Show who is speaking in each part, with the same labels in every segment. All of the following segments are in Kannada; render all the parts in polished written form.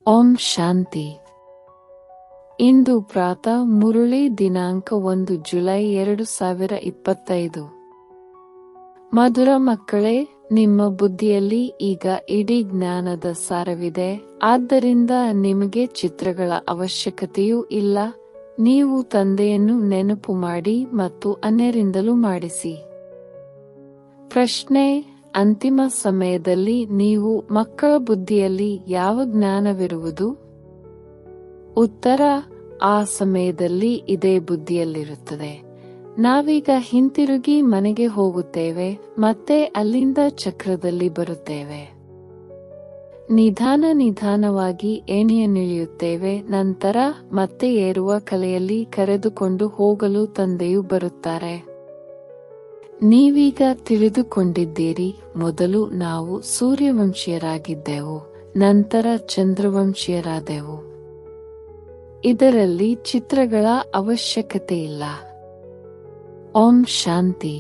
Speaker 1: ಓಂ ಶಾಂತಿ. ಇಂದು ಪ್ರಾತಃ ಮುರಳಿ ದಿನಾಂಕ 1 ಜುಲೈ 2025. ಮಧುರ ಮಕ್ಕಳೇ, ನಿಮ್ಮ ಬುದ್ಧಿಯಲ್ಲಿ ಈಗ ಇಡೀ ಜ್ಞಾನದ ಸಾರವಿದೆ. ಆದ್ದರಿಂದ ನಿಮಗೆ ಚಿತ್ರಗಳ ಅವಶ್ಯಕತೆಯೂ ಇಲ್ಲ. ನೀವು ತಂದೆಯನ್ನು ನೆನಪು ಮಾಡಿ ಮತ್ತು ಅನ್ಯರಿಂದಲೂ ಮಾಡಿಸಿ. ಪ್ರಶ್ನೆ: ಅಂತಿಮ ಸಮಯದಲ್ಲಿ ನೀವು ಮಕ್ಕಳ ಬುದ್ಧಿಯಲ್ಲಿ ಯಾವ ಜ್ಞಾನವಿರುವುದು? ಉತ್ತರ: ಆ ಸಮಯದಲ್ಲಿ ಇದೇ ಬುದ್ಧಿಯಲ್ಲಿರುತ್ತದೆ. ನಾವೀಗ ಹಿಂತಿರುಗಿ ಮನೆಗೆ ಹೋಗುತ್ತೇವೆ, ಮತ್ತೆ ಅಲ್ಲಿಂದ ಚಕ್ರದಲ್ಲಿ ಬರುತ್ತೇವೆ. ನಿಧಾನವಾಗಿ ಏಣಿಯನ್ನಿಳಿಯುತ್ತೇವೆ, ನಂತರ ಮತ್ತೆ ಏರುವ ಕಲೆಯಲ್ಲಿ ಕರೆದುಕೊಂಡು ಹೋಗಲು ತಂದೆಯು ಬರುತ್ತಾರೆ. ನೀವೀಗ ತಿಳಿದುಕೊಂಡಿದ್ದೀರಿ, ಮೊದಲು ನಾವು ಸೂರ್ಯವಂಶೀಯರಾಗಿದ್ದೆವು, ನಂತರ ಚಂದ್ರವಂಶೀಯರಾದೆವು. ಇದರಲ್ಲಿ ಚಿತ್ರಗಳ ಅವಶ್ಯಕತೆಯಿಲ್ಲ. ಓಂ ಶಾಂತಿ.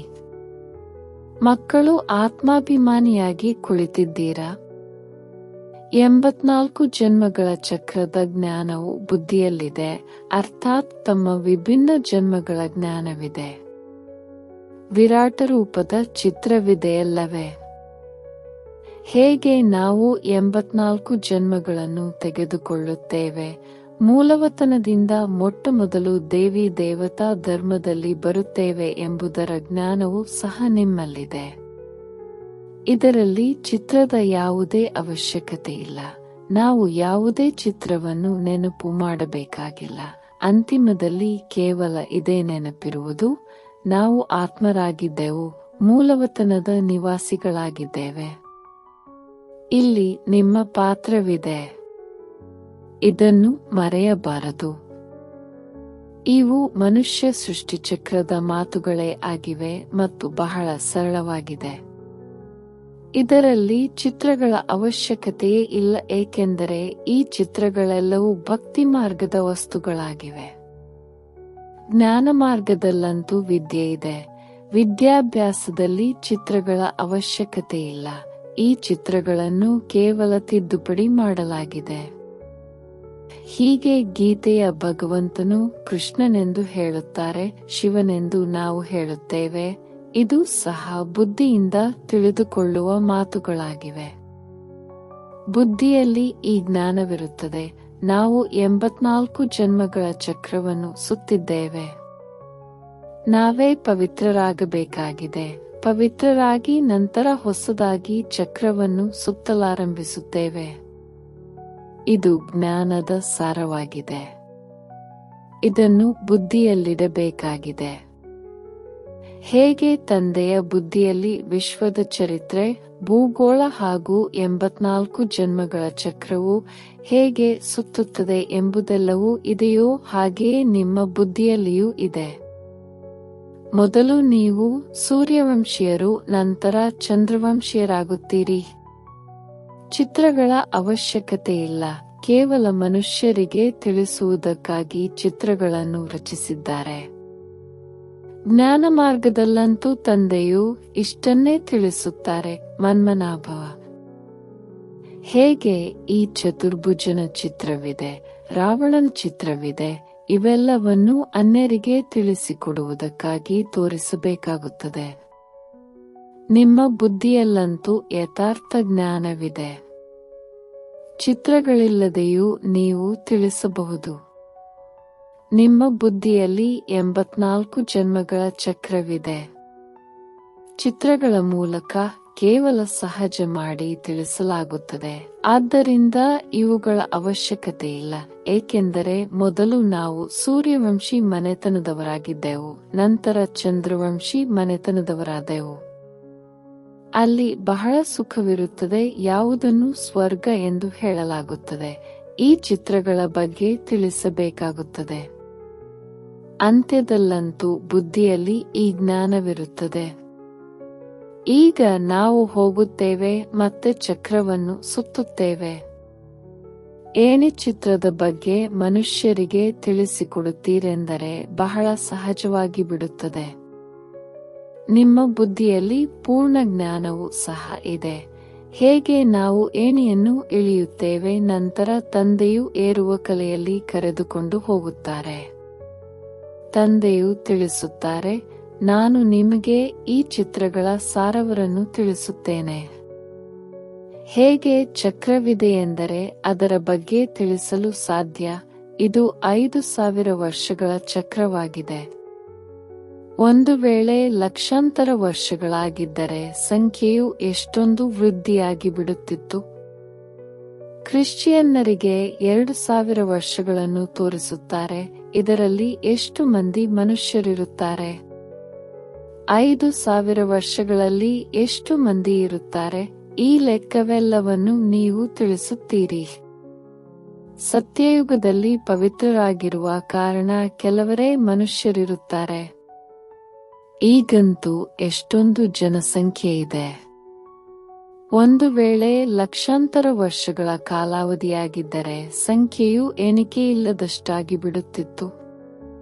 Speaker 1: ಮಕ್ಕಳು ಆತ್ಮಾಭಿಮಾನಿಯಾಗಿ ಕುಳಿತಿದ್ದೀರಾ? 84 ಜನ್ಮಗಳ ಚಕ್ರದ ಜ್ಞಾನವು ಬುದ್ಧಿಯಲ್ಲಿದೆ, ಅರ್ಥಾತ್ ತಮ್ಮ ವಿಭಿನ್ನ ಜನ್ಮಗಳ ಜ್ಞಾನವಿದೆ. ವಿರಾಟ ರೂಪದ ಚಿತ್ರವಿದೆಯಲ್ಲವೇ? ಹೇಗೆ ನಾವು 84 ಜನ್ಮಗಳನ್ನು ತೆಗೆದುಕೊಳ್ಳುತ್ತೇವೆ? ಮೂಲವತನದಿಂದ ಮೊಟ್ಟಮೊದಲು ದೇವಿ ದೇವತಾ ಧರ್ಮದಲ್ಲಿ ಬರುತ್ತೇವೆ ಎಂಬುದರ ಜ್ಞಾನವೂ ಸಹ ನಿಮ್ಮಲ್ಲಿದೆ. ಇದರಲ್ಲಿ ಚಿತ್ರದ ಯಾವುದೇ ಅವಶ್ಯಕತೆ ಇಲ್ಲ. ನಾವು ಯಾವುದೇ ಚಿತ್ರವನ್ನು ನೆನಪು ಮಾಡಬೇಕಾಗಿಲ್ಲ. ಅಂತಿಮದಲ್ಲಿ ಕೇವಲ ಇದೇ ನೆನಪಿರುವುದು: ನಾವು ಆತ್ಮರಾಗಿದ್ದೆವು, ಮೂಲವತನದ ನಿವಾಸಿಗಳಾಗಿದ್ದೇವೆ. ಇಲ್ಲಿ ನಿಮ್ಮ ಪಾತ್ರವಿದೆ, ಇದನ್ನು ಮರೆಯಬಾರದು. ಇವು ಮನುಷ್ಯ ಸೃಷ್ಟಿಚಕ್ರದ ಮಾತುಗಳೇ ಆಗಿವೆ ಮತ್ತು ಬಹಳ ಸರಳವಾಗಿದೆ. ಇದರಲ್ಲಿ ಚಿತ್ರಗಳ ಅವಶ್ಯಕತೆಯೇ ಇಲ್ಲ, ಏಕೆಂದರೆ ಈ ಚಿತ್ರಗಳೆಲ್ಲವೂ ಭಕ್ತಿ ಮಾರ್ಗದ ವಸ್ತುಗಳಾಗಿವೆ. ಜ್ಞಾನ ಮಾರ್ಗದಲ್ಲಂತೂ ವಿದ್ಯೆ ಇದೆ. ವಿದ್ಯಾಭ್ಯಾಸದಲ್ಲಿ ಚಿತ್ರಗಳ ಅವಶ್ಯಕತೆಯಿಲ್ಲ. ಈ ಚಿತ್ರಗಳನ್ನು ಕೇವಲ ತಿದ್ದುಪಡಿ ಮಾಡಲಾಗಿದೆ. ಹೀಗೆ ಗೀತೆಯ ಭಗವಂತನು ಕೃಷ್ಣನೆಂದು ಹೇಳುತ್ತಾರೆ, ಶಿವನೆಂದು ನಾವು ಹೇಳುತ್ತೇವೆ. ಇದು ಸಹ ಬುದ್ಧಿಯಿಂದ ತಿಳಿದುಕೊಳ್ಳುವ ಮಾತುಗಳಾಗಿವೆ. ಬುದ್ಧಿಯಲ್ಲಿ ಈ ಜ್ಞಾನವಿರುತ್ತದೆ: ನಾವು 84 ಜನ್ಮಗಳ ಚಕ್ರವನ್ನು ಸುತ್ತಿದ್ದೇವೆ. ನಾವೇ ಪವಿತ್ರರಾಗಬೇಕಾಗಿದೆ. ಪವಿತ್ರರಾಗಿ ನಂತರ ಹೊಸದಾಗಿ ಚಕ್ರವನ್ನು ಸುತ್ತಲಾರಂಭಿಸುತ್ತೇವೆ. ಇದು ಜ್ಞಾನದ ಸಾರವಾಗಿದೆ. ಇದನ್ನು ಬುದ್ಧಿಯಲ್ಲಿಡಬೇಕಾಗಿದೆ. ಹೇಗೆ ತಂದೆಯ ಬುದ್ಧಿಯಲ್ಲಿ ವಿಶ್ವದ ಚರಿತ್ರೆ, ಭೂಗೋಳ ಹಾಗೂ 84 ಜನ್ಮಗಳ ಚಕ್ರವು ಹೇಗೆ ಸುತ್ತುತ್ತದೆ ಎಂಬುದೆಲ್ಲವೂ ಇದೆಯೋ, ಹಾಗೆಯೇ ನಿಮ್ಮ ಬುದ್ಧಿಯಲ್ಲಿಯೂ ಇದೆ. ಮೊದಲು ನೀವು ಸೂರ್ಯವಂಶೀಯರು, ನಂತರ ಚಂದ್ರವಂಶೀಯರಾಗುತ್ತೀರಿ. ಚಿತ್ರಗಳ ಅವಶ್ಯಕತೆಯಿಲ್ಲ. ಕೇವಲ ಮನುಷ್ಯರಿಗೆ ತಿಳಿಸುವುದಕ್ಕಾಗಿ ಚಿತ್ರಗಳನ್ನು ರಚಿಸಿದ್ದಾರೆ. ಜ್ಞಾನ ಮಾರ್ಗದಲ್ಲಂತೂ ತಂದೆಯು ಇಷ್ಟನ್ನೇ ತಿಳಿಸುತ್ತಾರೆ: ಮನ್ಮನಾಭವ. ಹೇಗೆ ಈ ಚತುರ್ಭುಜನ ಚಿತ್ರವಿದೆ, ರಾವಣನ ಚಿತ್ರವಿದೆ, ಇವೆಲ್ಲವನ್ನೂ ಅನ್ಯರಿಗೆ ತಿಳಿಸಿಕೊಡುವುದಕ್ಕಾಗಿ ತೋರಿಸಬೇಕಾಗುತ್ತದೆ. ನಿಮ್ಮ ಬುದ್ಧಿಯಲ್ಲಂತೂ ಯಥಾರ್ಥ ಜ್ಞಾನವಿದೆ. ಚಿತ್ರಗಳಿಲ್ಲದೆಯೂ ನೀವು ತಿಳಿಸಬಹುದು. ನಿಮ್ಮ ಬುದ್ಧಿಯಲ್ಲಿ 84 ಜನ್ಮಗಳ ಚಕ್ರವಿದೆ. ಚಿತ್ರಗಳ ಮೂಲಕ ಕೇವಲ ಸಹಜ ಮಾಡಿ ತಿಳಿಸಲಾಗುತ್ತದೆ. ಆದ್ದರಿಂದ ಇವುಗಳ ಅವಶ್ಯಕತೆಯಿಲ್ಲ, ಏಕೆಂದರೆ ಮೊದಲು ನಾವು ಸೂರ್ಯವಂಶಿ ಮನೆತನದವರಾಗಿದ್ದೆವು, ನಂತರ ಚಂದ್ರವಂಶಿ ಮನೆತನದವರಾದೆವು. ಅಲ್ಲಿ ಬಹಳ ಸುಖವಿರುತ್ತದೆ, ಯಾವುದನ್ನು ಸ್ವರ್ಗ ಎಂದು ಹೇಳಲಾಗುತ್ತದೆ. ಈ ಚಿತ್ರಗಳ ಬಗ್ಗೆ ತಿಳಿಸಬೇಕಾಗುತ್ತದೆ. ಅಂತ್ಯದಲ್ಲಂತೂ ಬುದ್ಧಿಯಲ್ಲಿ ಈ ಜ್ಞಾನವಿರುತ್ತದೆ. ಈಗ ನಾವು ಹೋಗುತ್ತೇವೆ ಮತ್ತೆ ಚಕ್ರವನ್ನು ಸುತ್ತುತ್ತೇವೆ. ಏಣಿ ಚಿತ್ರದ ಬಗ್ಗೆ ಮನುಷ್ಯರಿಗೆ ತಿಳಿಸಿಕೊಡುತ್ತೀರೆಂದರೆ ಬಹಳ ಸಹಜವಾಗಿ ಬಿಡುತ್ತದೆ. ನಿಮ್ಮ ಬುದ್ಧಿಯಲ್ಲಿ ಪೂರ್ಣ ಜ್ಞಾನವೂ ಸಹ ಇದೆ. ಹೇಗೆ ನಾವು ಏಣಿಯನ್ನು ಇಳಿಯುತ್ತೇವೆ, ನಂತರ ತಂದೆಯು ಏರುವ ಕಲೆಯಲ್ಲಿ ಕರೆದುಕೊಂಡು ಹೋಗುತ್ತಾರೆ. ತಂದೆಯು ತಿಳಿಸುತ್ತಾರೆ, ನಾನು ನಿಮಗೆ ಈ ಚಿತ್ರಗಳ ಸಾರವನ್ನು ತಿಳಿಸುತ್ತೇನೆ. ಹೇಗೆ ಚಕ್ರವಿದೆಯೆಂದರೆ ಅದರ ಬಗ್ಗೆ ತಿಳಿಸಲು ಸಾಧ್ಯ. ಇದು 5000 ವರ್ಷಗಳ ಚಕ್ರವಾಗಿದೆ. ಒಂದು ವೇಳೆ ಲಕ್ಷಾಂತರ ವರ್ಷಗಳಾಗಿದ್ದರೆ ಸಂಖ್ಯೆಯು ಎಷ್ಟೊಂದು ವೃದ್ಧಿಯಾಗಿ ಬಿಡುತ್ತಿತ್ತು. ಕ್ರಿಶ್ಚಿಯನ್ನರಿಗೆ 2000 ವರ್ಷಗಳನ್ನು ತೋರಿಸುತ್ತಾರೆ. ಇದರಲ್ಲಿ ಎಷ್ಟು ಮಂದಿ ಮನುಷ್ಯರಿರುತ್ತಾರೆ? 5000 ವರ್ಷಗಳಲ್ಲಿ ಎಷ್ಟು ಮಂದಿ ಇರುತ್ತಾರೆ? ಈ ಲೆಕ್ಕವೆಲ್ಲವನ್ನು ನೀವು ತಿಳಿಸುತ್ತೀರಿ. ಸತ್ಯಯುಗದಲ್ಲಿ ಪವಿತ್ರರಾಗಿರುವ ಕಾರಣ ಕೆಲವರೇ ಮನುಷ್ಯರಿರುತ್ತಾರೆ. ಈಗಂತೂ ಎಷ್ಟೊಂದು ಜನಸಂಖ್ಯೆ ಇದೆ. ಒಂದು ವೇಳೆ ಲಕ್ಷಾಂತರ ವರ್ಷಗಳ ಕಾಲಾವಧಿಯಾಗಿದ್ದರೆ ಸಂಖ್ಯೆಯು ಎಣಿಕೆಯಿಲ್ಲದಷ್ಟಾಗಿ ಬಿಡುತ್ತಿತ್ತು.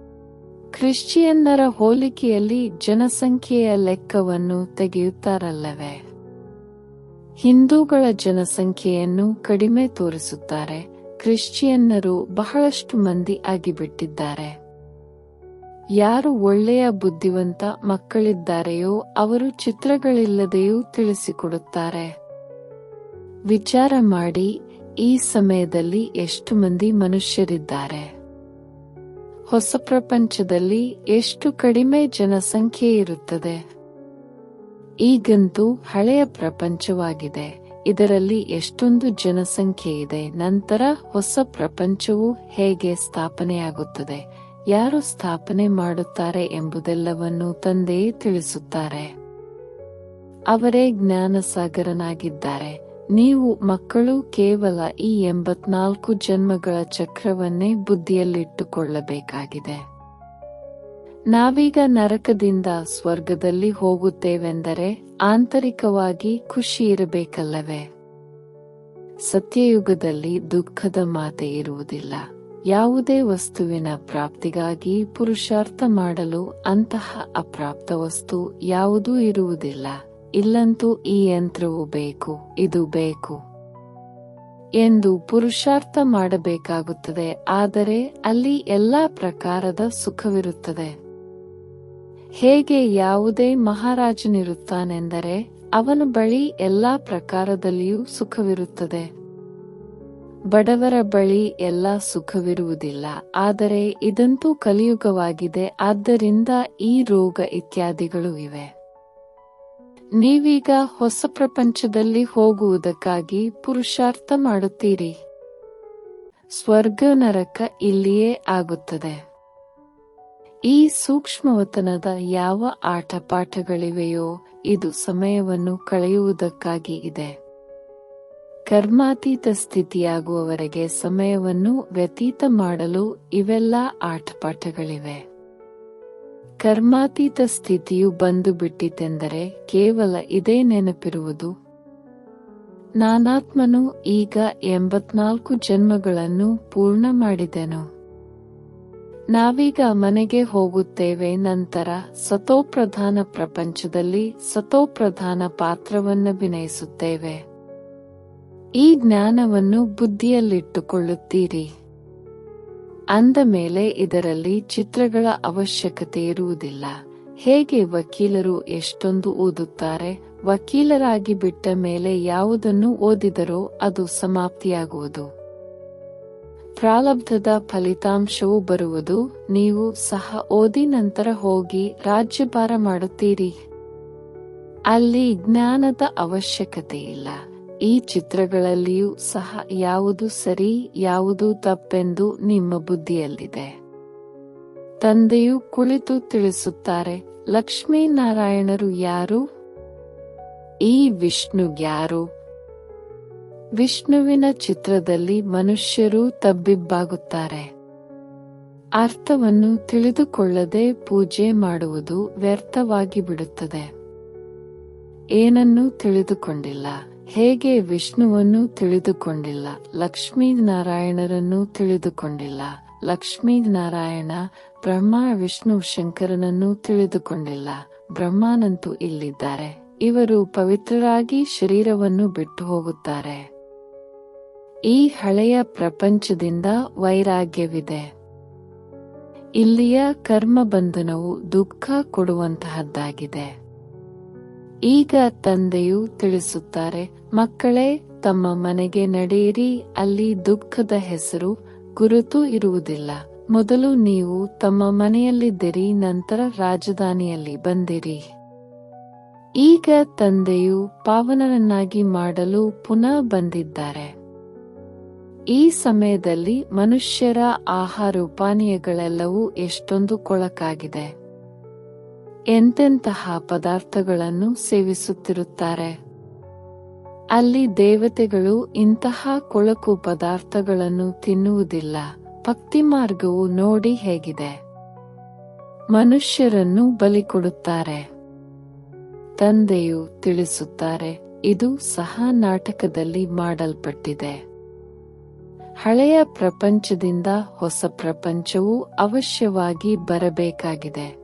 Speaker 1: ಕ್ರಿಶ್ಚಿಯನ್ನರ ಹೋಲಿಕೆಯಲ್ಲಿ ಜನಸಂಖ್ಯೆಯ ಲೆಕ್ಕವನ್ನು ತೆಗೆಯುತ್ತಾರಲ್ಲವೇ? ಹಿಂದೂಗಳ ಜನಸಂಖ್ಯೆಯನ್ನು ಕಡಿಮೆ ತೋರಿಸುತ್ತಾರೆ. ಕ್ರಿಶ್ಚಿಯನ್ನರು ಬಹಳಷ್ಟು ಮಂದಿ ಆಗಿಬಿಟ್ಟಿದ್ದಾರೆ. ಯಾರು ಒಳ್ಳೆಯ ಬುದ್ಧಿವಂತ ಮಕ್ಕಳಿದ್ದಾರೆಯೋ ಅವರು ಚಿತ್ರಗಳಿಲ್ಲದೆಯೂ ತಿಳಿಸಿಕೊಡುತ್ತಾರೆ. ವಿಚಾರ ಮಾಡಿ, ಈ ಸಮಯದಲ್ಲಿ ಎಷ್ಟು ಮಂದಿ ಮನುಷ್ಯರಿದ್ದಾರೆ? ಹೊಸ ಪ್ರಪಂಚದಲ್ಲಿ ಎಷ್ಟು ಕಡಿಮೆ ಜನಸಂಖ್ಯೆ ಇರುತ್ತದೆ? ಈಗಂತೂ ಹಳೆಯ ಪ್ರಪಂಚವಾಗಿದೆ. ಇದರಲ್ಲಿ ಎಷ್ಟೊಂದು ಜನಸಂಖ್ಯೆ ಇದೆ. ನಂತರ ಹೊಸ ಪ್ರಪಂಚವು ಹೇಗೆ ಸ್ಥಾಪನೆಯಾಗುತ್ತದೆ, ಯಾರು ಸ್ಥಾಪನೆ ಮಾಡುತ್ತಾರೆ ಎಂಬುದೆಲ್ಲವನ್ನು ತಂದೆಯೇ ತಿಳಿಸುತ್ತಾರೆ. ಅವರೇ ಜ್ಞಾನಸಾಗರನಾಗಿದ್ದಾರೆ. ನೀವು ಮಕ್ಕಳು ಕೇವಲ ಈ 84 ಜನ್ಮಗಳ ಚಕ್ರವನ್ನೇ ಬುದ್ಧಿಯಲ್ಲಿಟ್ಟುಕೊಳ್ಳಬೇಕಾಗಿದೆ. ನಾವೀಗ ನರಕದಿಂದ ಸ್ವರ್ಗದಲ್ಲಿ ಹೋಗುತ್ತೇವೆಂದರೆ ಆಂತರಿಕವಾಗಿ ಖುಷಿ ಇರಬೇಕಲ್ಲವೇ? ಸತ್ಯಯುಗದಲ್ಲಿ ದುಃಖದ ಮಾತೆ ಇರುವುದಿಲ್ಲ. ಯಾವುದೇ ವಸ್ತುವಿನ ಪ್ರಾಪ್ತಿಗಾಗಿ ಪುರುಷಾರ್ಥ ಮಾಡಲು ಅಂತಹ ಅಪ್ರಾಪ್ತ ವಸ್ತು ಯಾವುದೂ ಇರುವುದಿಲ್ಲ. ಇಲ್ಲಂತೂ ಈ ಯಂತ್ರವು ಬೇಕು, ಇದು ಬೇಕು ಎಂದು ಪುರುಷಾರ್ಥ ಮಾಡಬೇಕಾಗುತ್ತದೆ. ಆದರೆ ಅಲ್ಲಿ ಎಲ್ಲಾ ಪ್ರಕಾರದ ಸುಖವಿರುತ್ತದೆ. ಹೇಗೆ ಯಾವುದೇ ಮಹಾರಾಜನಿರುತ್ತಾನೆಂದರೆ ಅವನ ಬಳಿ ಎಲ್ಲಾ ಪ್ರಕಾರದಲ್ಲಿಯೂ ಸುಖವಿರುತ್ತದೆ. ಬಡವರ ಬಳಿ ಎಲ್ಲಾ ಸುಖವಿರುವುದಿಲ್ಲ. ಆದರೆ ಇದಂತೂ ಕಲಿಯುಗವಾಗಿದೆ. ಆದ್ದರಿಂದ ಈ ರೋಗ ಇತ್ಯಾದಿಗಳು ಇವೆ. ನೀವೀಗ ಹೊಸ ಪ್ರಪಂಚದಲ್ಲಿ ಹೋಗುವುದಕ್ಕಾಗಿ ಪುರುಷಾರ್ಥ ಮಾಡುತ್ತೀರಿ. ಸ್ವರ್ಗ ನರಕ ಇಲ್ಲಿಯೇ ಆಗುತ್ತದೆ. ಈ ಸೂಕ್ಷ್ಮವತನದ ಯಾವ ಆಟಪಾಠಗಳಿವೆಯೋ ಇದು ಸಮಯವನ್ನು ಕಳೆಯುವುದಕ್ಕಾಗಿ ಇದೆ. ಕರ್ಮಾತೀತ ಸ್ಥಿತಿಯಾಗುವವರೆಗೆ ಸಮಯವನ್ನು ವ್ಯತೀತ ಮಾಡಲು ಇವೆಲ್ಲ ಆಟಪಾಠಗಳಿವೆ. ಕರ್ಮಾತೀತ ಸ್ಥಿತಿಯು ಬಂದು ಬಿಟ್ಟಿತೆಂದರೆ ಕೇವಲ ಇದೇ ನೆನಪಿರುವುದು. ನಾನಾತ್ಮನು ಈಗ 84 ಜನ್ಮಗಳನ್ನು ಪೂರ್ಣ ಮಾಡಿದೆನು. ನಾವೀಗ ಮನೆಗೆ ಹೋಗುತ್ತೇವೆ. ನಂತರ ಸತೋಪ್ರಧಾನ ಪ್ರಪಂಚದಲ್ಲಿ ಸತೋಪ್ರಧಾನ ಪಾತ್ರವನ್ನಭಿನಯಿಸುತ್ತೇವೆ. ಈ ಜ್ಞಾನವನ್ನು ಬುದ್ಧಿಯಲ್ಲಿಟ್ಟುಕೊಳ್ಳುತ್ತೀರಿ. ಅಂದ ಮೇಲೆ ಇದರಲ್ಲಿ ಚಿತ್ರಗಳ ಅವಶ್ಯಕತೆ ಇರುವುದಿಲ್ಲ. ಹೇಗೆ ವಕೀಲರು ಎಷ್ಟೊಂದು ಓದುತ್ತಾರೆ, ವಕೀಲರಾಗಿ ಬಿಟ್ಟ ಮೇಲೆ ಯಾವುದನ್ನು ಓದಿದರೋ ಅದು ಸಮಾಪ್ತಿಯಾಗುವುದು. ಪ್ರಾರಬ್ಧದ ಫಲಿತಾಂಶವು ಬರುವುದು. ನೀವು ಸಹ ಓದಿ ನಂತರ ಹೋಗಿ ರಾಜ್ಯಭಾರ ಮಾಡುತ್ತೀರಿ. ಅಲ್ಲಿ ಜ್ಞಾನದ ಅವಶ್ಯಕತೆ ಇಲ್ಲ. ಈ ಚಿತ್ರಗಳಲ್ಲಿಯೂ ಸಹ ಯಾವುದು ಸರಿ ಯಾವುದು ತಪ್ಪೆಂದು ನಿಮ್ಮ ಬುದ್ಧಿಯಲ್ಲಿದೆ. ತಂದೆಯು ಕುಳಿತು ತಿಳಿಸುತ್ತಾರೆ, ಲಕ್ಷ್ಮೀನಾರಾಯಣರು ಯಾರು? ಈ ವಿಷ್ಣು ಯಾರು? ವಿಷ್ಣುವಿನ ಚಿತ್ರದಲ್ಲಿ ಮನುಷ್ಯರು ತಬ್ಬಿಬ್ಬಾಗುತ್ತಾರೆ. ಅರ್ಥವನ್ನು ತಿಳಿದುಕೊಳ್ಳದೆ ಪೂಜೆ ಮಾಡುವುದು ವ್ಯರ್ಥವಾಗಿ ಬಿಡುತ್ತದೆ. ಏನನ್ನೂ ತಿಳಿದುಕೊಂಡಿಲ್ಲ. ಹೇಗೆ ವಿಷ್ಣುವನ್ನು ತಿಳಿದುಕೊಂಡಿಲ್ಲ, ಲಕ್ಷ್ಮೀನಾರಾಯಣರನ್ನು ತಿಳಿದುಕೊಂಡಿಲ್ಲ. ಲಕ್ಷ್ಮೀನಾರಾಯಣ ಬ್ರಹ್ಮ ವಿಷ್ಣು ಶಂಕರನನ್ನು ತಿಳಿದುಕೊಂಡಿಲ್ಲ. ಬ್ರಹ್ಮನಂತೂ ಇಲ್ಲಿದ್ದಾರೆ, ಇವರು ಪವಿತ್ರರಾಗಿ ಶರೀರವನ್ನು ಬಿಟ್ಟು ಹೋಗುತ್ತಾರೆ. ಈ ಹಳೆಯ ಪ್ರಪಂಚದಿಂದ ವೈರಾಗ್ಯವಿದೆ. ಇಲ್ಲಿಯ ಕರ್ಮಬಂಧನವು ದುಃಖ ಕೊಡುವಂತಹದ್ದಾಗಿದೆ. ಈಗ ತಂದೆಯು ತಿಳಿಸುತ್ತಾರೆ, ಮಕ್ಕಳೇ, ತಮ್ಮ ಮನೆಗೆ ನಡೆಯಿರಿ, ಅಲ್ಲಿ ದುಃಖದ ಹೆಸರು ಗುರುತು ಇರುವುದಿಲ್ಲ. ಮೊದಲು ನೀವು ತಮ್ಮ ಮನೆಯಲ್ಲಿದ್ದಿರಿ, ನಂತರ ರಾಜಧಾನಿಯಲ್ಲಿ ಬಂದಿರಿ. ಈಗ ತಂದೆಯು ಪಾವನರನ್ನಾಗಿ ಮಾಡಲು ಪುನಃ ಬಂದಿದ್ದಾರೆ. ಈ ಸಮಯದಲ್ಲಿ ಮನುಷ್ಯರ ಆಹಾರ ಪಾನೀಯಗಳೆಲ್ಲವೂ ಎಷ್ಟೊಂದು ಕೊಳಕಾಗಿದೆ. ಎಂತೆಂತಹ ಪದಾರ್ಥಗಳನ್ನು ಸೇವಿಸುತ್ತಿರುತ್ತಾರೆ. ಅಲ್ಲಿ ದೇವತೆಗಳು ಇಂತಹ ಕೊಳಕು ಪದಾರ್ಥಗಳನ್ನು ತಿನ್ನುವುದಿಲ್ಲ. ಭಕ್ತಿ ಮಾರ್ಗವು ನೋಡಿ ಹೇಗಿದೆ. ಮನುಷ್ಯರನ್ನು ಬಲಿ ಕೊಡುತ್ತಾರೆ. ತಂದೆಯು ತಿಳಿಸುತ್ತಾರೆ, ಇದು ಸಹ ನಾಟಕದಲ್ಲಿ ಮಾಡಲ್ಪಟ್ಟಿದೆ. ಹಳೆಯ ಪ್ರಪಂಚದಿಂದ ಹೊಸ ಪ್ರಪಂಚವು ಅವಶ್ಯವಾಗಿ ಬರಬೇಕಾಗಿದೆ.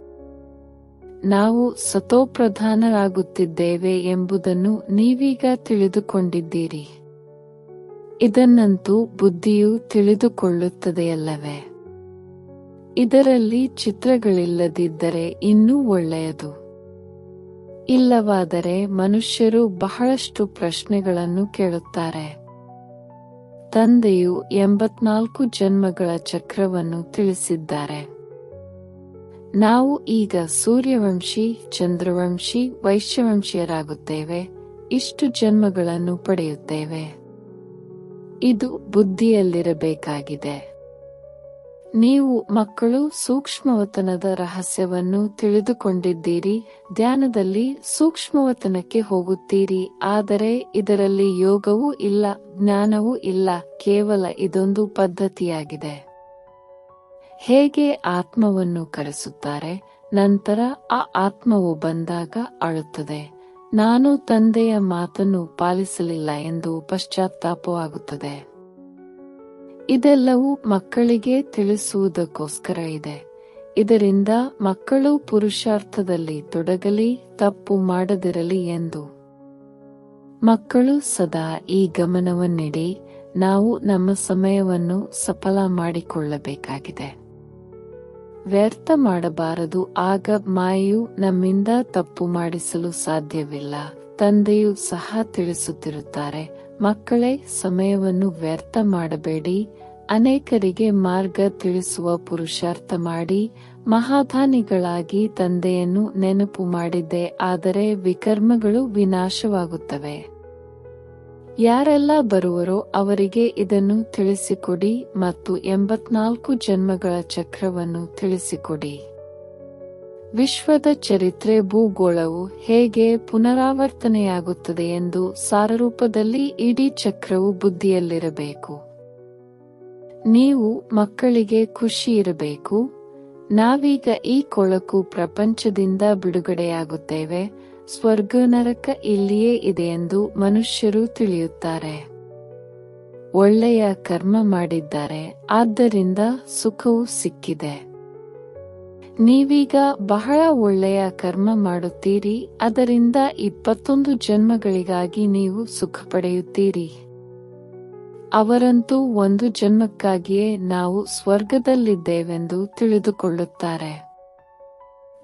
Speaker 1: ನಾವು ಸತೋಪ್ರಧಾನರಾಗುತ್ತಿದ್ದೇವೆ ಎಂಬುದನ್ನು ನೀವೀಗ ತಿಳಿದುಕೊಂಡಿದ್ದೀರಿ. ಇದನ್ನಂತೂ ಬುದ್ಧಿಯು ತಿಳಿದುಕೊಳ್ಳುತ್ತದೆಯಲ್ಲವೇ? ಇದರಲ್ಲಿ ಚಿತ್ರಗಳಿಲ್ಲದಿದ್ದರೆ ಇನ್ನೂ ಒಳ್ಳೆಯದು. ಇಲ್ಲವಾದರೆ ಮನುಷ್ಯರು ಬಹಳಷ್ಟು ಪ್ರಶ್ನೆಗಳನ್ನು ಕೇಳುತ್ತಾರೆ. ತಂದೆಯು 84 ಜನ್ಮಗಳ ಚಕ್ರವನ್ನು ತಿಳಿಸಿದ್ದಾರೆ. ನಾವು ಈಗ ಸೂರ್ಯವಂಶಿ, ಚಂದ್ರವಂಶಿ, ವೈಶ್ಯವಂಶೀಯರಾಗುತ್ತೇವೆ. ಇಷ್ಟು ಜನ್ಮಗಳನ್ನು ಪಡೆಯುತ್ತೇವೆ. ಇದು ಬುದ್ಧಿಯಲ್ಲಿರಬೇಕಾಗಿದೆ. ನೀವು ಮಕ್ಕಳು ಸೂಕ್ಷ್ಮವತನದ ರಹಸ್ಯವನ್ನು ತಿಳಿದುಕೊಂಡಿದ್ದೀರಿ. ಧ್ಯಾನದಲ್ಲಿ ಸೂಕ್ಷ್ಮವತನಕ್ಕೆ ಹೋಗುತ್ತೀರಿ. ಆದರೆ ಇದರಲ್ಲಿ ಯೋಗವೂ ಇಲ್ಲ, ಜ್ಞಾನವೂ ಇಲ್ಲ. ಕೇವಲ ಇದೊಂದು ಪದ್ಧತಿಯಾಗಿದೆ. ಹೇಗೆ ಆತ್ಮವನ್ನು ಕರೆಸುತ್ತಾರೆ, ನಂತರ ಆ ಆತ್ಮವು ಬಂದಾಗ ಅಳುತ್ತದೆ. ನಾನು ತಂದೆಯ ಮಾತನ್ನು ಪಾಲಿಸಲಿಲ್ಲ ಎಂದು ಪಶ್ಚಾತ್ತಾಪವಾಗುತ್ತದೆ. ಇದೆಲ್ಲವೂ ಮಕ್ಕಳಿಗೆ ತಿಳಿಸುವುದಕ್ಕೋಸ್ಕರ ಇದೆ. ಇದರಿಂದ ಮಕ್ಕಳು ಪುರುಷಾರ್ಥದಲ್ಲಿ ತೊಡಗಲಿ, ತಪ್ಪು ಮಾಡದಿರಲಿ ಎಂದು. ಮಕ್ಕಳು ಸದಾ ಈ ಗಮನವನ್ನಿಡಿ, ನಾವು ನಮ್ಮ ಸಮಯವನ್ನು ಸಫಲ ಮಾಡಿಕೊಳ್ಳಬೇಕಾಗಿದೆ. ವ್ಯರ್ಥ ಮಾಡಬಾರದು. ಆಗ ಮಾಯೆಯು ನಮ್ಮಿಂದ ತಪ್ಪು ಮಾಡಿಸಲು ಸಾಧ್ಯವಿಲ್ಲ. ತಂದೆಯು ಸಹ ತಿಳಿಸುತ್ತಿರುತ್ತಾರೆ, ಮಕ್ಕಳೇ, ಸಮಯವನ್ನು ವ್ಯರ್ಥ ಮಾಡಬೇಡಿ. ಅನೇಕರಿಗೆ ಮಾರ್ಗ ತಿಳಿಸುವ ಪುರುಷಾರ್ಥ ಮಾಡಿ. ಮಹಾದಾನಿಗಳಾಗಿ ತಂದೆಯನ್ನು ನೆನಪು ಮಾಡಿದ್ದೆ, ಆದರೆ ವಿಕರ್ಮಗಳು ವಿನಾಶವಾಗುತ್ತವೆ. ಯಾರೆಲ್ಲ ಬರುವರೋ ಅವರಿಗೆ ಇದನ್ನು ತಿಳಿಸಿಕೊಡಿ ಮತ್ತು 84 ಜನ್ಮಗಳ ಚಕ್ರವನ್ನು ತಿಳಿಸಿಕೊಡಿ. ವಿಶ್ವದ ಚರಿತ್ರೆ, ಭೂಗೋಳವು ಹೇಗೆ ಪುನರಾವರ್ತನೆಯಾಗುತ್ತದೆ ಎಂದು ಸಾರರೂಪದಲ್ಲಿ ಇಡೀ ಚಕ್ರವು ಬುದ್ಧಿಯಲ್ಲಿರಬೇಕು. ನೀವು ಮಕ್ಕಳಿಗೆ ಖುಷಿ ಇರಬೇಕು. ನಾವೀಗ ಈ ಕೊಳಕು ಪ್ರಪಂಚದಿಂದ ಬಿಡುಗಡೆಯಾಗುತ್ತೇವೆ. ಸ್ವರ್ಗ ನರಕ ಇಲ್ಲಿಯೇ ಇದೆಯೆಂದು ಮನುಷ್ಯರು ತಿಳಿಯುತ್ತಾರೆ. ಒಳ್ಳೆಯ ಕರ್ಮ ಮಾಡಿದ್ದಾರೆ, ಆದ್ದರಿಂದ ಸುಖವು ಸಿಕ್ಕಿದೆ. ನೀವೀಗ ಬಹಳ ಒಳ್ಳೆಯ ಕರ್ಮ ಮಾಡುತ್ತೀರಿ, ಅದರಿಂದ 21 ಜನ್ಮಗಳಿಗಾಗಿ ನೀವು ಸುಖ ಪಡೆಯುತ್ತೀರಿ. ಅವರಂತೂ 1 ಜನ್ಮಕ್ಕಾಗಿಯೇ ನಾವು ಸ್ವರ್ಗದಲ್ಲಿದ್ದೇವೆಂದು ತಿಳಿದುಕೊಳ್ಳುತ್ತಾರೆ.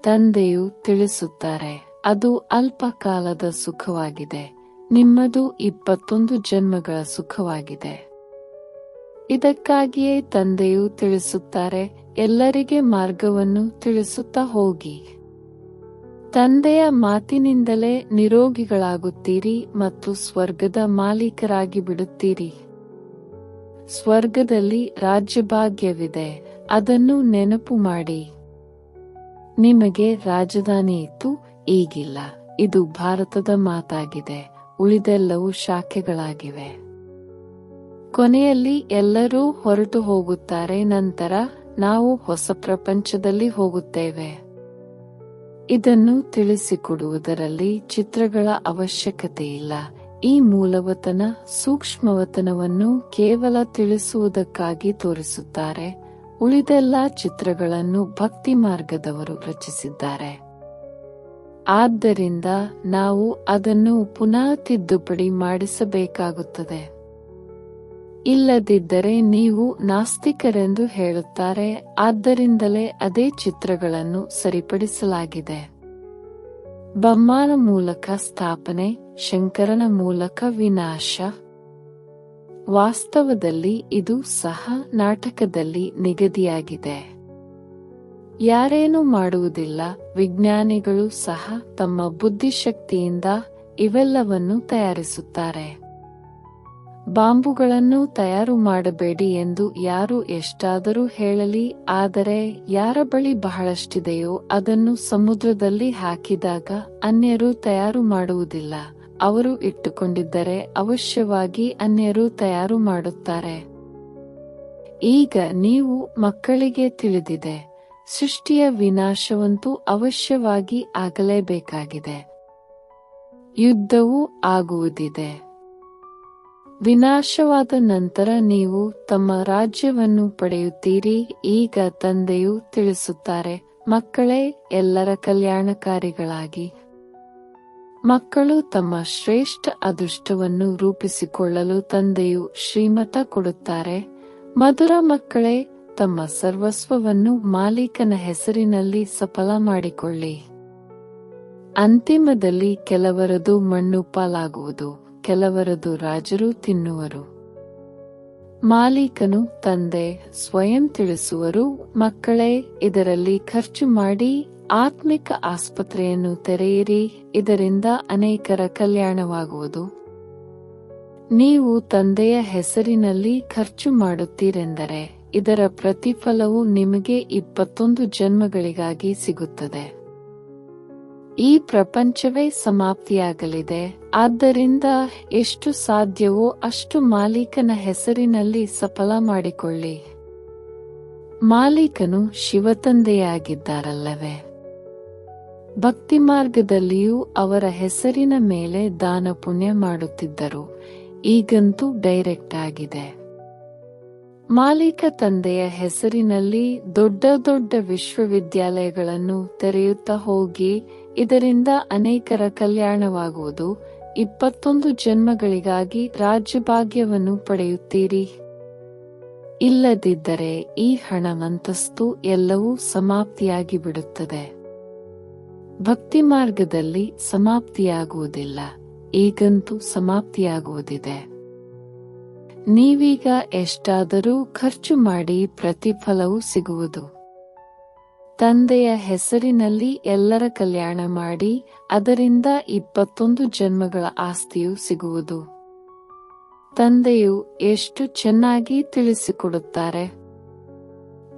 Speaker 1: ತಂದೆಯು ತಿಳಿಸುತ್ತಾರೆ, ಅದು ಅಲ್ಪ ಕಾಲದ ಸುಖವಾಗಿದೆ. ನಿಮ್ಮದು 21 ಜನ್ಮಗಳ ಸುಖವಾಗಿದೆ. ಇದಕ್ಕಾಗಿಯೇ ತಂದೆಯು ತಿಳಿಸುತ್ತಾರೆ, ಎಲ್ಲರಿಗೆ ಮಾರ್ಗವನ್ನು ತಿಳಿಸುತ್ತಾ ಹೋಗಿ. ತಂದೆಯ ಮಾತಿನಿಂದಲೇ ನಿರೋಗಿಗಳಾಗುತ್ತೀರಿ ಮತ್ತು ಸ್ವರ್ಗದ ಮಾಲೀಕರಾಗಿ ಬಿಡುತ್ತೀರಿ. ಸ್ವರ್ಗದಲ್ಲಿ ರಾಜ್ಯಭಾಗ್ಯವಿದೆ, ಅದನ್ನು ನೆನಪು ಮಾಡಿ. ನಿಮಗೆ ರಾಜಧಾನಿ ಇತ್ತು, ಈಗಿಲ್ಲ. ಇದು ಭಾರತದ ಮಾತಾಗಿದೆ. ಉಳಿದೆಲ್ಲವೂ ಶಾಖೆಗಳಾಗಿವೆ. ಕೊನೆಯಲ್ಲಿ ಎಲ್ಲರೂ ಹೊರಟು ಹೋಗುತ್ತಾರೆ. ನಂತರ ನಾವು ಹೊಸ ಪ್ರಪಂಚದಲ್ಲಿ ಹೋಗುತ್ತೇವೆ. ಇದನ್ನು ತಿಳಿಸಿಕೊಡುವುದರಲ್ಲಿ ಚಿತ್ರಗಳ ಅವಶ್ಯಕತೆ ಇಲ್ಲ. ಈ ಮೂಲವತನ, ಸೂಕ್ಷ್ಮವತನವನ್ನು ಕೇವಲ ತಿಳಿಸುವುದಕ್ಕಾಗಿ ತೋರಿಸುತ್ತಾರೆ. ಉಳಿದೆಲ್ಲ ಚಿತ್ರಗಳನ್ನು ಭಕ್ತಿ ಮಾರ್ಗದವರು ರಚಿಸಿದ್ದಾರೆ. ಆದ್ದರಿಂದ ನಾವು ಅದನ್ನು ಪುನಃ ತಿದ್ದುಪಡಿ ಮಾಡಿಸಬೇಕಾಗುತ್ತದೆ. ಇಲ್ಲದಿದ್ದರೆ ನೀವು ನಾಸ್ತಿಕರೆಂದು ಹೇಳುತ್ತಾರೆ. ಆದ್ದರಿಂದಲೇ ಅದೇ ಚಿತ್ರಗಳನ್ನು ಸರಿಪಡಿಸಲಾಗಿದೆ. ಬ್ರಹ್ಮನ ಮೂಲಕ ಸ್ಥಾಪನೆ, ಶಂಕರನ ಮೂಲಕ ವಿನಾಶ. ವಾಸ್ತವದಲ್ಲಿ ಇದು ಸಹ ನಾಟಕದಲ್ಲಿ ನಿಗದಿಯಾಗಿದೆ. ಯಾರೇನೂ ಮಾಡುವುದಿಲ್ಲ. ವಿಜ್ಞಾನಿಗಳು ಸಹ ತಮ್ಮ ಬುದ್ಧಿಶಕ್ತಿಯಿಂದ ಇವೆಲ್ಲವನ್ನು ತಯಾರಿಸುತ್ತಾರೆ. ಬಾಂಬುಗಳನ್ನು ತಯಾರು ಮಾಡಬೇಡಿ ಎಂದು ಯಾರು ಎಷ್ಟಾದರೂ ಹೇಳಲಿ, ಆದರೆ ಯಾರ ಬಳಿ ಬಹಳಷ್ಟಿದೆಯೋ ಅದನ್ನು ಸಮುದ್ರದಲ್ಲಿ ಹಾಕಿದಾಗ ಅನ್ಯರು ತಯಾರು ಮಾಡುವುದಿಲ್ಲ. ಅವರು ಇಟ್ಟುಕೊಂಡಿದ್ದರೆ ಅವಶ್ಯವಾಗಿ ಅನ್ಯರು ತಯಾರು ಮಾಡುತ್ತಾರೆ. ಈಗ ನೀವು ಮಕ್ಕಳಿಗೆ ತಿಳಿದಿದೆ, ಸೃಷ್ಟಿಯ ವಿನಾಶವಂತೂ ಅವಶ್ಯವಾಗಿ ಆಗಲೇಬೇಕಾಗಿದೆ. ಯುದ್ಧವೂ ಆಗುವುದಿದೆ. ವಿನಾಶವಾದ ನಂತರ ನೀವು ತಮ್ಮ ರಾಜ್ಯವನ್ನು ಪಡೆಯುತ್ತೀರಿ. ಈಗ ತಂದೆಯು ತಿಳಿಸುತ್ತಾರೆ, ಮಕ್ಕಳೇ, ಎಲ್ಲರ ಕಲ್ಯಾಣಕಾರಿಗಳಾಗಿ. ಮಕ್ಕಳು ತಮ್ಮ ಶ್ರೇಷ್ಠ ಅದೃಷ್ಟವನ್ನು ರೂಪಿಸಿಕೊಳ್ಳಲು ತಂದೆಯು ಶ್ರೀಮತ ಕೊಡುತ್ತಾರೆ. ಮಧುರ ಮಕ್ಕಳೇ, ತಮ್ಮ ಸರ್ವಸ್ವವನ್ನು ಮಾಲೀಕನ ಹೆಸರಿನಲ್ಲಿ ಸಫಲ ಮಾಡಿಕೊಳ್ಳಿ. ಅಂತಿಮದಲ್ಲಿ ಕೆಲವರದು ಮಣ್ಣು ಪಾಲಾಗುವುದು, ಕೆಲವರದು ರಾಜರು ತಿನ್ನುವರು. ಮಾಲೀಕನು ತಂದೆ ಸ್ವಯಂ ತಿಳಿಸುವರು, ಮಕ್ಕಳೇ, ಇದರಲ್ಲಿ ಖರ್ಚು ಮಾಡಿ ಆತ್ಮಿಕ ಆಸ್ಪತ್ರೆಯನ್ನು ತೆರೆಯಿರಿ. ಇದರಿಂದ ಅನೇಕರ ಕಲ್ಯಾಣವಾಗುವುದು. ನೀವು ತಂದೆಯ ಹೆಸರಿನಲ್ಲಿ ಖರ್ಚು ಮಾಡುತ್ತೀರೆಂದರೆ ಇದರ ಪ್ರತಿಫಲವು ನಿಮಗೆ 21 ಜನ್ಮಗಳಿಗಾಗಿ ಸಿಗುತ್ತದೆ. ಈ ಪ್ರಪಂಚವೇ ಸಮಾಪ್ತಿಯಾಗಲಿದೆ. ಆದ್ದರಿಂದ ಎಷ್ಟು ಸಾಧ್ಯವೋ ಅಷ್ಟು ಮಾಲೀಕನ ಹೆಸರಿನಲ್ಲಿ ಸಫಲ ಮಾಡಿಕೊಳ್ಳಿ. ಮಾಲೀಕನು ಶಿವತಂದೆಯಾಗಿದ್ದಾರಲ್ಲವೇ? ಭಕ್ತಿ ಮಾರ್ಗದಲ್ಲಿಯೂ ಅವರ ಹೆಸರಿನ ಮೇಲೆ ದಾನ ಪುಣ್ಯ ಮಾಡುತ್ತಿದ್ದರು. ಈಗಂತೂ ಡೈರೆಕ್ಟ್ ಆಗಿದೆ. ಮಾಲೀಕ ತಂದೆಯ ಹೆಸರಿನಲ್ಲಿ ದೊಡ್ಡ ದೊಡ್ಡ ವಿಶ್ವವಿದ್ಯಾಲಯಗಳನ್ನು ತೆರೆಯುತ್ತಾ ಹೋಗಿ. ಇದರಿಂದ ಅನೇಕರ ಕಲ್ಯಾಣವಾಗುವುದು. 21 ಜನ್ಮಗಳಿಗಾಗಿ ರಾಜ್ಯಭಾಗ್ಯವನ್ನು ಪಡೆಯುತ್ತೀರಿ. ಇಲ್ಲದಿದ್ದರೆ ಈ ಹಣವಂತಸ್ತು ಎಲ್ಲವೂ ಸಮಾಪ್ತಿಯಾಗಿ ಬಿಡುತ್ತದೆ. ಭಕ್ತಿ ಮಾರ್ಗದಲ್ಲಿ ಸಮಾಪ್ತಿಯಾಗುವುದಿಲ್ಲ. ಈಗಂತೂ ಸಮಾಪ್ತಿಯಾಗುವುದಿದೆ. ನೀವೀಗ ಎಷ್ಟಾದರೂ ಖರ್ಚು ಮಾಡಿ ಪ್ರತಿಫಲವು ಸಿಗುವುದು. ತಂದೆಯ ಹೆಸರಿನಲ್ಲಿ ಎಲ್ಲರ ಕಲ್ಯಾಣ ಮಾಡಿ, ಅದರಿಂದ 21 ಜನ್ಮಗಳ ಆಸ್ತಿಯು ಸಿಗುವುದು. ತಂದೆಯು ಎಷ್ಟು ಚೆನ್ನಾಗಿ ತಿಳಿಸಿಕೊಡುತ್ತಾರೆ.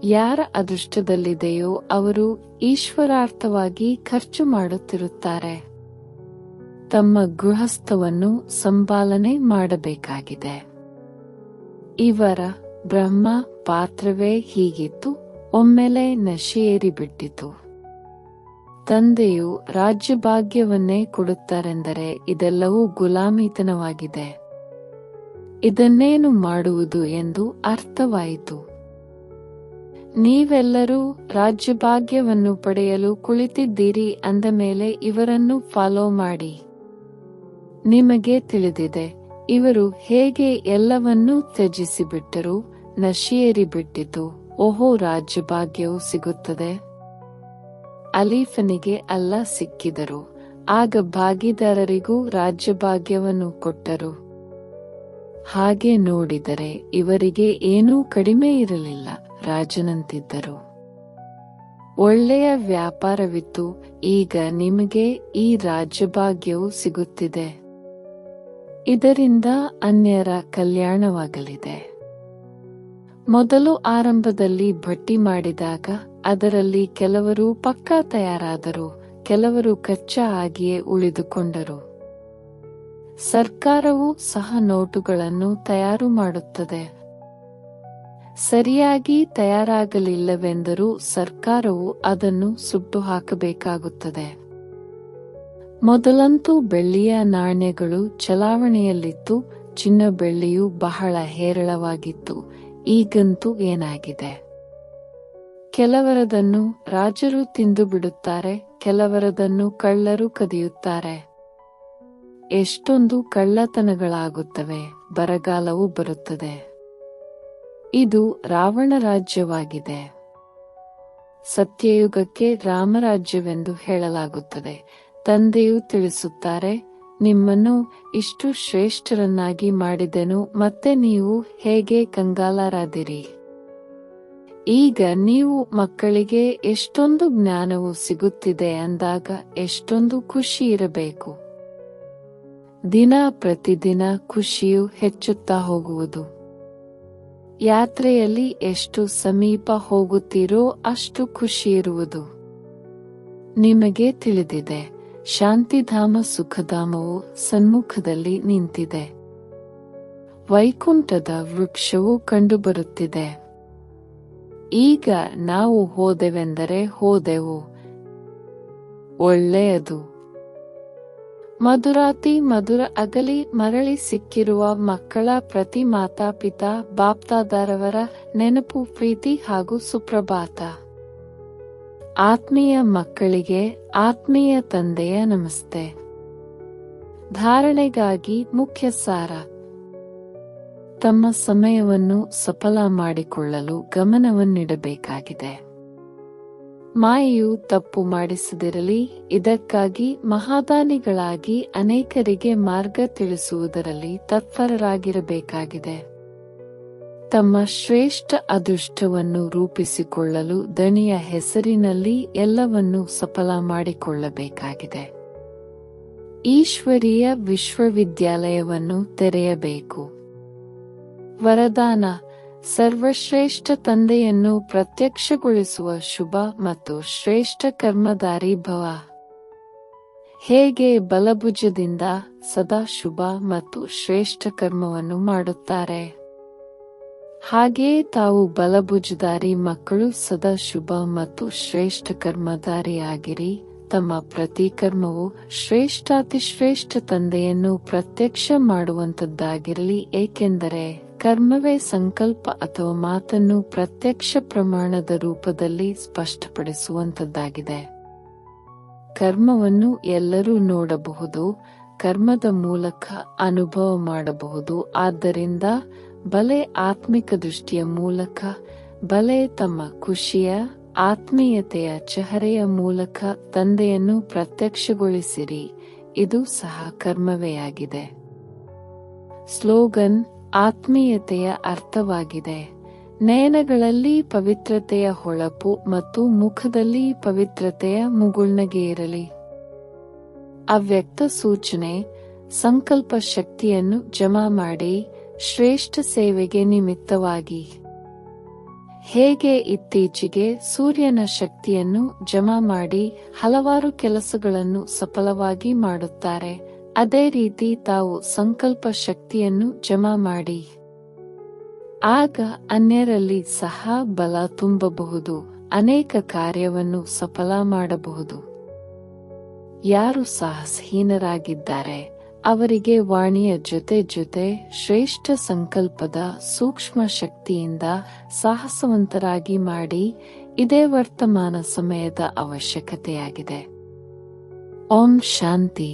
Speaker 1: ಯಾರ ಅದೃಷ್ಟದಲ್ಲಿದೆಯೋ ಅವರು ಈಶ್ವರಾರ್ಥವಾಗಿ ಖರ್ಚು ಮಾಡುತ್ತಿರುತ್ತಾರೆ. ತಮ್ಮ ಗೃಹಸ್ಥವನ್ನು ಸಂಪಾಲನೆ ಮಾಡಬೇಕಾಗಿದೆ. ಇವರ ಬ್ರಹ್ಮ ಪಾತ್ರವೇ ಹೀಗಿತ್ತು. ಒಮ್ಮೆಲೆ ನಶೆಯೇರಿಬಿಟ್ಟಿತು. ತಂದೆಯು ರಾಜ್ಯಭಾಗ್ಯವನ್ನೇ ಕೊಡುತ್ತಾರೆಂದರೆ ಇದೆಲ್ಲವೂ ಗುಲಾಮಿತನವಾಗಿದೆ. ಇದನ್ನೇನು ಮಾಡುವುದು ಎಂದು ಅರ್ಥವಾಯಿತು. ನೀವೆಲ್ಲರೂ ರಾಜ್ಯಭಾಗ್ಯವನ್ನು ಪಡೆಯಲು ಕುಳಿತಿದ್ದೀರಿ ಅಂದ ಮೇಲೆ ಇವರನ್ನು ಫಾಲೋ ಮಾಡಿ. ನಿಮಗೆ ತಿಳಿದಿದೆ, ಇವರು ಹೇಗೆ ಎಲ್ಲವನ್ನೂ ತ್ಯಜಿಸಿಬಿಟ್ಟರು. ನಶೆಯೇರಿಬಿಟ್ಟಿತು. ಓಹೋ, ರಾಜ್ಯಭಾಗ್ಯವು ಸಿಗುತ್ತದೆ. ಅಲೀಫನಿಗೆ ಅಲ್ಲ ಸಿಕ್ಕಿದರು. ಆಗ ಭಾಗಿದಾರರಿಗೂ ರಾಜ್ಯಭಾಗ್ಯವನ್ನು ಕೊಟ್ಟರು. ಹಾಗೆ ನೋಡಿದರೆ ಇವರಿಗೆ ಏನೂ ಕಡಿಮೆ ಇರಲಿಲ್ಲ. ರಾಜನಂತಿದ್ದರು. ಒಳ್ಳೆಯ ವ್ಯಾಪಾರವಿತ್ತು. ಈಗ ನಿಮಗೆ ಈ ರಾಜ್ಯಭಾಗ್ಯವು ಸಿಗುತ್ತಿದೆ. ಇದರಿಂದ ಅನ್ಯರ ಕಲ್ಯಾಣವಾಗಲಿದೆ. ಮೊದಲು ಆರಂಭದಲ್ಲಿ ಭಟ್ಟಿ ಮಾಡಿದಾಗ ಅದರಲ್ಲಿ ಕೆಲವರು ಪಕ್ಕಾ ತಯಾರಾದರು, ಕೆಲವರು ಕಚ್ಚಾ ಆಗಿಯೇ ಉಳಿದುಕೊಂಡರು. ಸರ್ಕಾರವು ಸಹ ನೋಟುಗಳನ್ನು ತಯಾರು ಮಾಡುತ್ತದೆ. ಸರಿಯಾಗಿ ತಯಾರಾಗಲಿಲ್ಲವೆಂದರೂ ಸರ್ಕಾರವು ಅದನ್ನು ಸುಟ್ಟು ಹಾಕಬೇಕಾಗುತ್ತದೆ. ಮೊದಲಂತೂ ಬೆಳ್ಳಿಯ ನಾಣ್ಯಗಳು ಚಲಾವಣೆಯಲ್ಲಿತ್ತು. ಚಿನ್ನ ಬೆಳ್ಳಿಯು ಬಹಳ ಹೇರಳವಾಗಿತ್ತು. ಈಗಂತೂ ಏನಾಗಿದೆ? ಕೆಲವರದನ್ನು ರಾಜರು ತಿಂದು ಬಿಡುತ್ತಾರೆ, ಕೆಲವರದನ್ನು ಕಳ್ಳರು ಕದಿಯುತ್ತಾರೆ. ಎಷ್ಟೊಂದು ಕಳ್ಳತನಗಳಾಗುತ್ತವೆ, ಬರಗಾಲವು ಬರುತ್ತದೆ. ಇದು ರಾವಣ ರಾಜ್ಯವಾಗಿದೆ. ಸತ್ಯಯುಗಕ್ಕೆ ರಾಮರಾಜ್ಯವೆಂದು ಹೇಳಲಾಗುತ್ತದೆ. ತಂದೆಯು ತಿಳಿಸುತ್ತಾರೆ, ನಿಮ್ಮನ್ನು ಇಷ್ಟು ಶ್ರೇಷ್ಠರನ್ನಾಗಿ ಮಾಡಿದೆನು, ಮತ್ತೆ ನೀವು ಹೇಗೆ ಕಂಗಾಲರಾದಿರಿ? ಈಗ ನೀವು ಮಕ್ಕಳಿಗೆ ಎಷ್ಟೊಂದು ಜ್ಞಾನವು ಸಿಗುತ್ತಿದೆ ಅಂದಾಗ ಎಷ್ಟೊಂದು ಖುಷಿ ಇರಬೇಕು. ದಿನ ಪ್ರತಿದಿನ ಖುಷಿಯು ಹೆಚ್ಚುತ್ತಾ ಹೋಗುವುದು. ಯಾತ್ರೆಯಲ್ಲಿ ಎಷ್ಟು ಸಮೀಪ ಹೋಗುತ್ತೀರೋ ಅಷ್ಟು ಖುಷಿ ಇರುವುದು. ನಿಮಗೆ ತಿಳಿದಿದೆ, ಶಾಂತಿಧಾಮ ಸುಖಧಾಮವು ಸನ್ಮುಖದಲ್ಲಿ ನಿಂತಿದೆ. ವೈಕುಂಠದ ವೃಕ್ಷವು ಕಂಡುಬರುತ್ತಿದೆ. ಈಗ ನಾವು ಹೋದೆವೆಂದರೆ ಹೋದೆವು, ಒಳ್ಳೆಯದು. ಮಧುರಾತಿ ಮಧುರ ಅಗಲಿ ಮರಳಿ ಸಿಕ್ಕಿರುವ ಮಕ್ಕಳ ಪ್ರತಿ ಮಾತಾಪಿತಾ ಬಾಪ್ದಾದರವರ ನೆನಪು, ಪ್ರೀತಿ ಹಾಗೂ ಸುಪ್ರಭಾತ. ಆತ್ಮೀಯ ಮಕ್ಕಳಿಗೆ ಆತ್ಮೀಯ ತಂದೆಯ ನಮಸ್ತೆ. ಧಾರಣೆಗಾಗಿ ಮುಖ್ಯ ಸಾರ. ತಮ್ಮ ಸಮಯವನ್ನು ಸಫಲ ಮಾಡಿಕೊಳ್ಳಲು ಗಮನವನ್ನಿಡಬೇಕಾಗಿದೆ. ಮಾಯೆಯು ತಪ್ಪು ಮಾಡಿಸದಿರಲಿ. ಇದಕ್ಕಾಗಿ ಮಹಾದಾನಿಗಳಾಗಿ ಅನೇಕರಿಗೆ ಮಾರ್ಗ ತಿಳಿಸುವುದರಲ್ಲಿ ತತ್ಪರರಾಗಿರಬೇಕಾಗಿದೆ. ತಮ್ಮ ಶ್ರೇಷ್ಠ ಅದೃಷ್ಟವನ್ನು ರೂಪಿಸಿಕೊಳ್ಳಲು ದಣಿಯ ಹೆಸರಿನಲ್ಲಿ ಎಲ್ಲವನ್ನೂ ಸಫಲ ಮಾಡಿಕೊಳ್ಳಬೇಕಾಗಿದೆ. ಈಶ್ವರೀಯ ವಿಶ್ವವಿದ್ಯಾಲಯವನ್ನು ತೆರೆಯಬೇಕು. ವರದಾನ: ಸರ್ವಶ್ರೇಷ್ಠ ತಂದೆಯನ್ನು ಪ್ರತ್ಯಕ್ಷಗೊಳಿಸುವ ಶುಭ ಮತ್ತು ಶ್ರೇಷ್ಠ ಕರ್ಮಧಾರಿ ಭವ. ಹೇಗೆ ಬಲಭುಜದಿಂದ ಸದಾ ಶುಭ ಮತ್ತು ಶ್ರೇಷ್ಠ ಕರ್ಮವನ್ನು ಮಾಡುತ್ತಾರೆ, ಹಾಗೆಯೇ ತಾವು ಬಲಭುಜಧಾರಿ ಮಕ್ಕಳು ಸದಾ ಶುಭ ಮತ್ತು ಶ್ರೇಷ್ಠ ಕರ್ಮಧಾರಿಯಾಗಿರಿ. ತಮ್ಮ ಪ್ರತಿ ಕರ್ಮವು ಶ್ರೇಷ್ಠಾತಿಶ್ರೇಷ್ಠ ತಂದೆಯನ್ನು ಪ್ರತ್ಯಕ್ಷ ಮಾಡುವಂತದ್ದಾಗಿರಲಿ, ಏಕೆಂದರೆ ಕರ್ಮವೇ ಸಂಕಲ್ಪ ಅಥವಾ ಮಾತನ್ನು ಪ್ರತ್ಯಕ್ಷ ಪ್ರಮಾಣದ ರೂಪದಲ್ಲಿ ಸ್ಪಷ್ಟಪಡಿಸುವಂತದ್ದಾಗಿದೆ. ಕರ್ಮವನ್ನು ಎಲ್ಲರೂ ನೋಡಬಹುದು, ಕರ್ಮದ ಮೂಲಕ ಅನುಭವ ಮಾಡಬಹುದು. ಆದ್ದರಿಂದ ಬಲೆ ಆತ್ಮಿಕ ದೃಷ್ಟಿಯ ಮೂಲಕ, ಬಲೆ ತಮ್ಮ ಖುಷಿಯ ಆತ್ಮೀಯತೆಯ ಚಹರೆಯ ಮೂಲಕ ತಂದೆಯನ್ನು ಪ್ರತ್ಯಕ್ಷಗೊಳಿಸಿರಿ. ಇದು ಸಹ ಕರ್ಮವೇ ಆಗಿದೆ. ಸ್ಲೋಗನ್: ಆತ್ಮೀಯತೆಯ ಅರ್ಥವಾಗಿದೆ. ನಯನಗಳಲ್ಲಿ ಪವಿತ್ರತೆಯ ಹೊಳಪು ಮತ್ತು ಮುಖದಲ್ಲಿ ಪವಿತ್ರತೆಯ ಮುಗುಳ್ನಗೆ ಇರಲಿ. ಅವ್ಯಕ್ತ ಸೂಚನೆ: ಸಂಕಲ್ಪ ಶಕ್ತಿಯನ್ನು ಜಮಾ ಮಾಡಿ ಶ್ರೇಷ್ಠ ಸೇವೆಗೆ ನಿಮಿತ್ತವಾಗಿ. ಹೇಗೆ ಇತ್ತೀಚೆಗೆ ಸೂರ್ಯನ ಶಕ್ತಿಯನ್ನು ಜಮಾ ಮಾಡಿ ಹಲವಾರು ಕೆಲಸಗಳನ್ನು ಸಫಲವಾಗಿ ಮಾಡುತ್ತಾರೆ, ಅದೇ ರೀತಿ ತಾವು ಸಂಕಲ್ಪ ಶಕ್ತಿಯನ್ನು ಜಮಾ ಮಾಡಿ. ಆಗ ಅನ್ಯರಲ್ಲಿ ಸಹ ಬಲ ತುಂಬಬಹುದು, ಅನೇಕ ಕಾರ್ಯವನ್ನು ಸಫಲ ಮಾಡಬಹುದು. ಯಾರು ಸಾಹಸಹೀನರಾಗಿದ್ದಾರೆ ಅವರಿಗೆ ವಾಣಿಯ ಜೊತೆ ಜೊತೆ ಶ್ರೇಷ್ಠ ಸಂಕಲ್ಪದ ಸೂಕ್ಷ್ಮ ಶಕ್ತಿಯಿಂದ ಸಾಹಸವಂತರಾಗಿ ಮಾಡಿ. ಇದೇ ವರ್ತಮಾನ ಸಮಯದ ಅವಶ್ಯಕತೆಯಾಗಿದೆ. ಓಂ ಶಾಂತಿ.